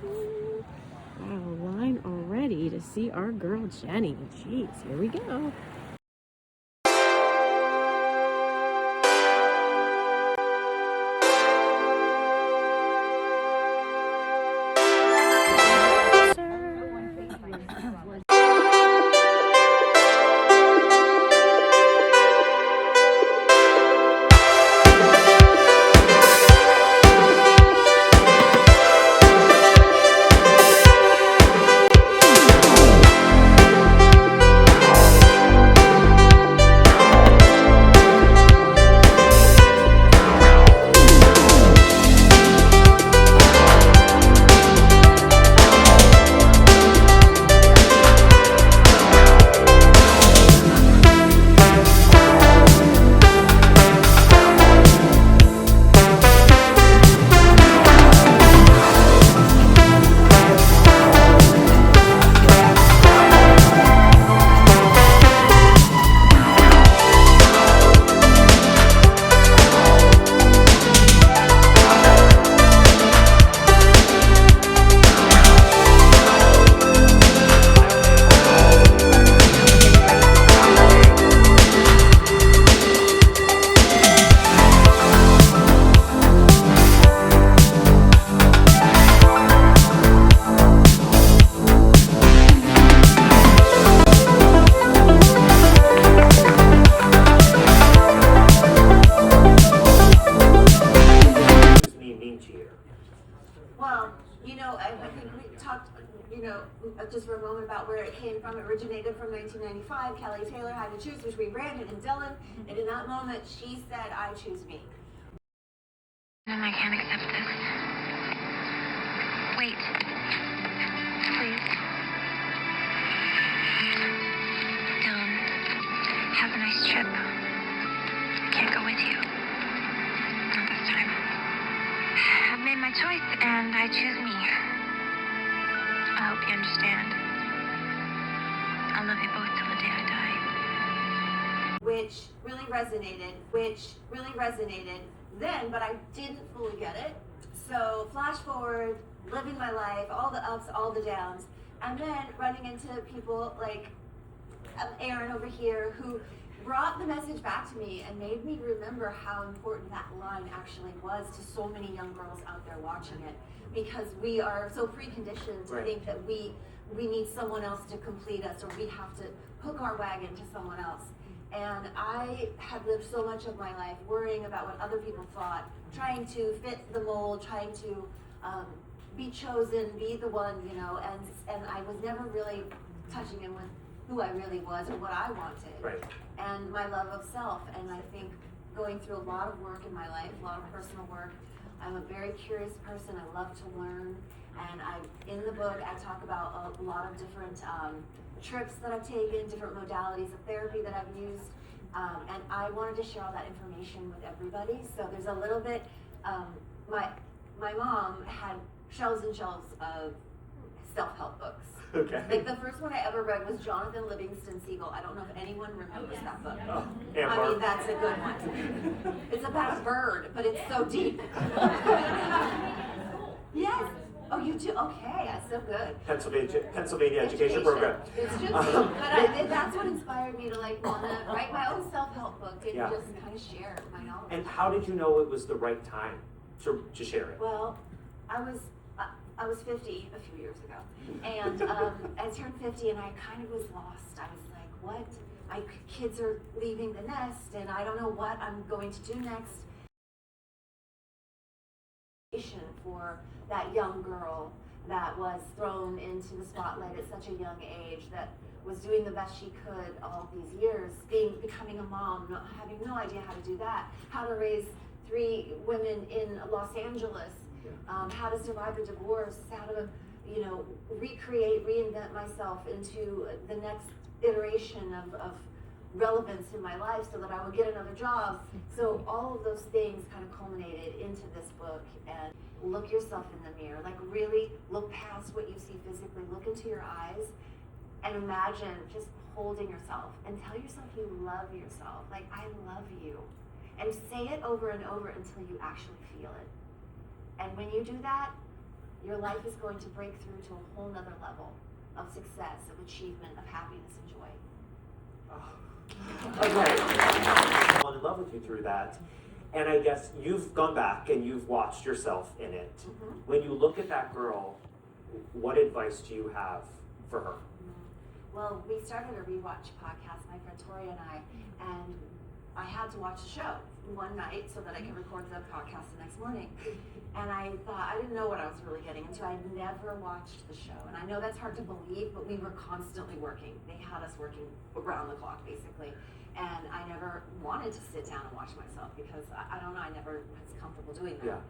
Wow, line already to see our girl Jennie. Jeez, here we go. Well, I think we talked, just for a moment about where it came from. It originated from 1995. Kelly Taylor had to choose between Brandon and Dylan, and in that moment, she said, "I choose me." And I can't accept this. Wait. Please. Dylan, have a nice trip. I can't go with you. Not this time. I've made my choice, and I choose me. I hope you understand. I'll love you both till the day I die. Which really resonated then, but I didn't fully get it. So flash forward, living my life, all the ups, all the downs, and then running into people like Aaron over here who brought the message back to me and made me remember how important that line actually was to so many young girls out there watching it, because we are so preconditioned to think that we need someone else to complete us, or we have to hook our wagon to someone else. And I had lived so much of my life worrying about what other people thought, trying to fit the mold, trying to be chosen, be the one, and I was never really touching in with who I really was or what I wanted, and my love of self. And I think going through a lot of work in my life, a lot of personal work, I'm a very curious person. I love to learn, and in the book I talk about a lot of different trips that I've taken, different modalities of therapy that I've used, and I wanted to share all that information with everybody. So there's a little bit, my mom had shelves and shelves of self-help books. Okay. Like the first one I ever read was Jonathan Livingston Seagull. I don't know if anyone remembers that book. Oh, I mean, that's a good one. It's about a bird, but it's so deep. Yes. Oh, you too? Okay, that's so good. Pennsylvania education program. It's just, that's what inspired me to want to write my own self-help book and just kind of share my knowledge. And how did you know it was the right time to share it? Well, I was 50 a few years ago, and I turned 50, and I kind of was lost. I was like, what? My kids are leaving the nest, and I don't know what I'm going to do next. For that young girl that was thrown into the spotlight at such a young age, that was doing the best she could all these years, becoming a mom, having no idea how to do that, how to raise 3 women in Los Angeles, how to survive a divorce, how to, reinvent myself into the next iteration of relevance in my life so that I would get another job. So all of those things kind of culminated into this book. And look yourself in the mirror, really look past what you see physically, look into your eyes and imagine just holding yourself and tell yourself you love yourself. I love you. And say it over and over until you actually feel it. And when you do that, your life is going to break through to a whole nother level of success, of achievement, of happiness and joy. Okay. I fell in love with you through that. And I guess you've gone back and you've watched yourself in it. Mm-hmm. When you look at that girl, what advice do you have for her? Well, we started a rewatch podcast, my friend Tori and I had to watch the show one night so that I could record the podcast the next morning. And I thought, I didn't know what I was really getting into. I'd never watched the show. And I know that's hard to believe, but we were constantly working. They had us working around the clock, basically. And I never wanted to sit down and watch myself because, I don't know, I never was comfortable doing that. Yeah.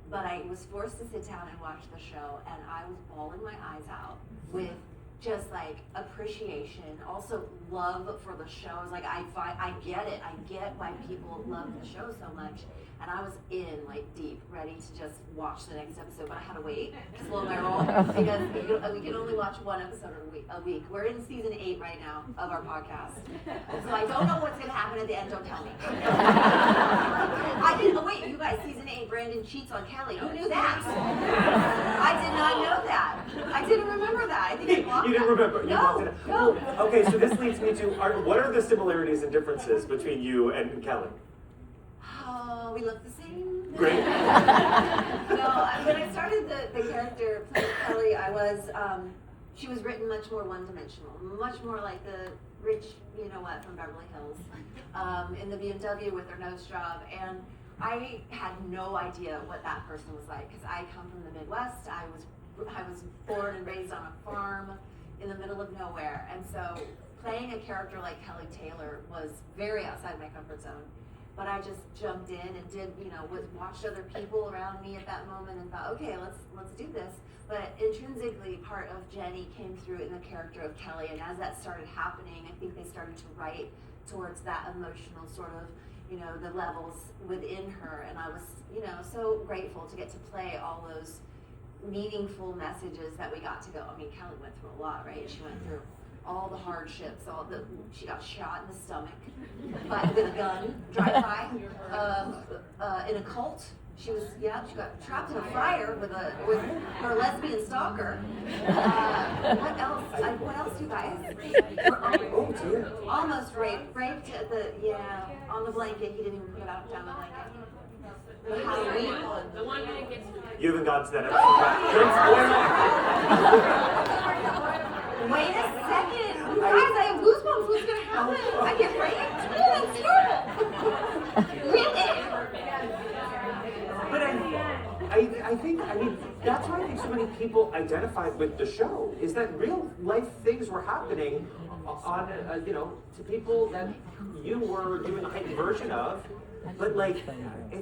But I was forced to sit down and watch the show, and I was bawling my eyes out with just like appreciation, also love for the show. I was like, I get it. I get why people love the show so much. And I was in like deep, ready to just watch the next episode, but I had to wait, slow my roll, because we can only watch one episode a week. We're in season 8 right now of our podcast. So I don't know what's gonna happen at the end, don't tell me. Wait, you guys, season 8, Brandon cheats on Kelly. Who knew that? I did not know that. I didn't remember that. I think I blocked You didn't remember? No. Okay, so this leads me to, what are the similarities and differences between you and Kelly? Oh, we look the same. Great. No, when I started the character playing Kelly, she was written much more one-dimensional, much more like the rich, you know what, from Beverly Hills, in the BMW with her nose job, and I had no idea what that person was like, because I come from the Midwest. I was born and raised on a farm in the middle of nowhere, and so playing a character like Kelly Taylor was very outside my comfort zone. But I just jumped in and did, watched other people around me at that moment and thought, okay, let's do this. But intrinsically, part of Jennie came through in the character of Kelly, and as that started happening, I think they started to write towards that emotional sort of, the levels within her, and I was, so grateful to get to play all those meaningful messages that we got to go. I mean, Kelly went through a lot, right? She went through all the hardships, she got shot in the stomach with a gun, drive-by, in a cult. She got trapped in a fryer with her lesbian stalker. What else? What else, you guys? Almost raped on the blanket. He didn't even put down the blanket. The Halloween one. The one that gets. You haven't gotten to that episode. Wait a second. You guys, I have goosebumps. What's going to happen? I get raped? Oh, that's terrible. Really? But I mean, that's why I think so many people identified with the show, is that real life things were happening on, to people that you were doing a heightened version of. But I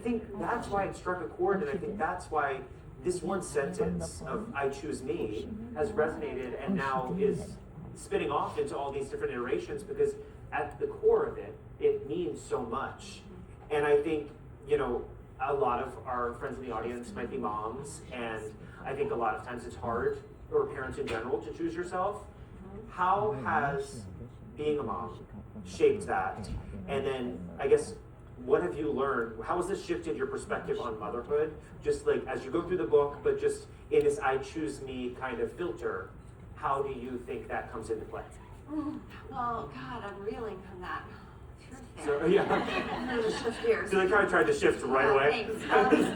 think that's why it struck a chord, and I think that's why this one sentence of "I choose me" has resonated and now is spinning off into all these different iterations, because at the core of it, it means so much. And I think, a lot of our friends in the audience might be moms, and I think a lot of times it's hard, or parents in general, to choose yourself. How has being a mom shaped that? And then, I guess, what have you learned? How has this shifted your perspective on motherhood? Just as you go through the book, but just in this "I choose me" kind of filter, how do you think that comes into play? Well, God, I'm reeling from that. So, yeah. Shift gears. So they kind of tried to shift right away. Thanks.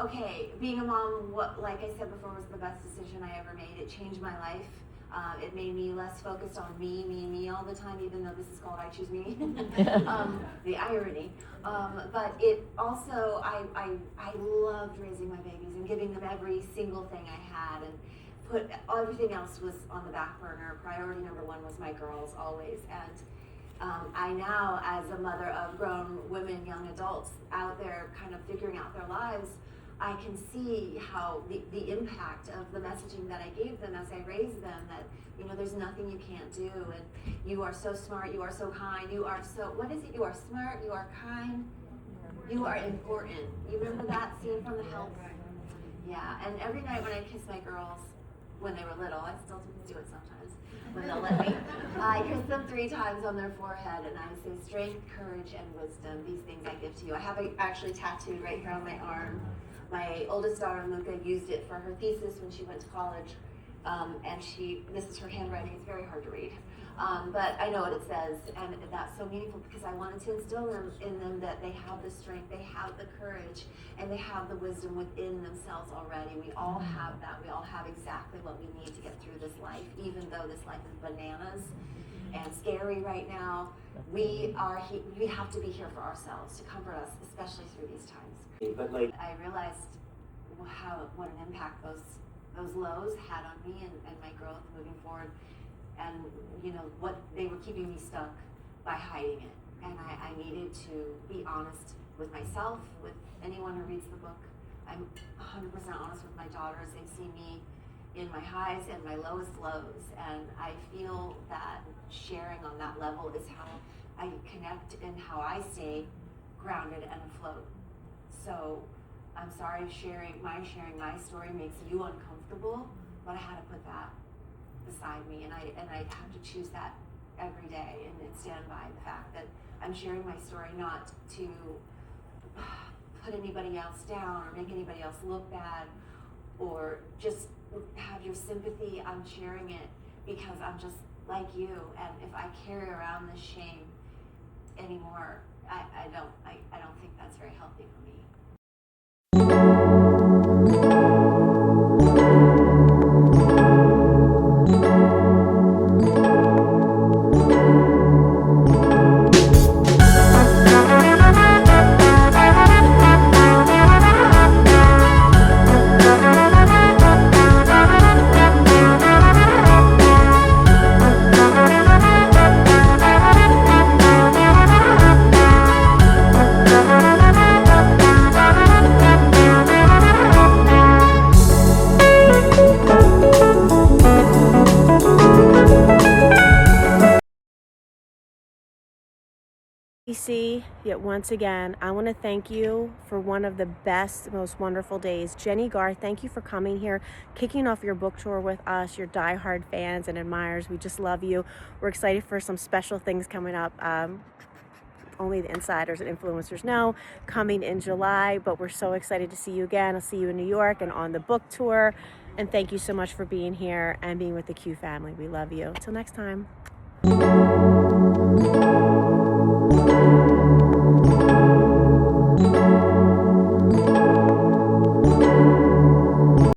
Okay, being a mom, like I said before, was the best decision I ever made. It changed my life. It made me less focused on me all the time, even though this is called "I Choose Me." The irony. But it also, I loved raising my babies and giving them every single thing I had, and everything else was on the back burner. Priority number one was my girls, always. And I now, as a mother of grown women, young adults out there kind of figuring out their lives, I can see how the impact of the messaging that I gave them as I raised them, that, there's nothing you can't do, and you are so smart, you are so kind, you are so, what is it? You are smart, you are kind, you are important. You remember that scene from The Help? Yeah, and every night when I kiss my girls, when they were little, I still do it sometimes, when they'll let me, I kiss them 3 times on their forehead, and I say, strength, courage, and wisdom, these things I give to you. I have it actually tattooed right here on my arm. My oldest daughter, Luca, used it for her thesis when she went to college. And this is her handwriting, it's very hard to read. But I know what it says, and that's so meaningful because I wanted to instill in them that they have the strength, they have the courage, and they have the wisdom within themselves already. We all have that. We all have exactly what we need to get through this life, even though this life is bananas and scary right now. We have to be here for ourselves to comfort us, especially through these times. But like, I realized what an impact those lows had on me and my growth moving forward, and what they were keeping me stuck by hiding it. And I needed to be honest with myself, with anyone who reads the book. I'm 100% honest with my daughters. They've seen me in my highs and my lowest lows, and I feel that sharing on that level is how I connect and how I stay grounded and afloat. So I'm sorry if sharing my story makes you uncomfortable, but I had to put that beside me, and I have to choose that every day and stand by the fact that I'm sharing my story not to put anybody else down or make anybody else look bad or just have your sympathy. I'm sharing it because I'm just like you, and if I carry around this shame anymore, I don't think that's very healthy for me. Yet once again, I want to thank you for one of the best, most wonderful days. Jennie Garth, thank you for coming here, kicking off your book tour with us, your diehard fans and admirers. We just love you. We're excited for some special things coming up. Only the insiders and influencers know, coming in July, but we're so excited to see you again. I'll see you in New York and on the book tour. And thank you so much for being here and being with the Q family. We love you. Until next time.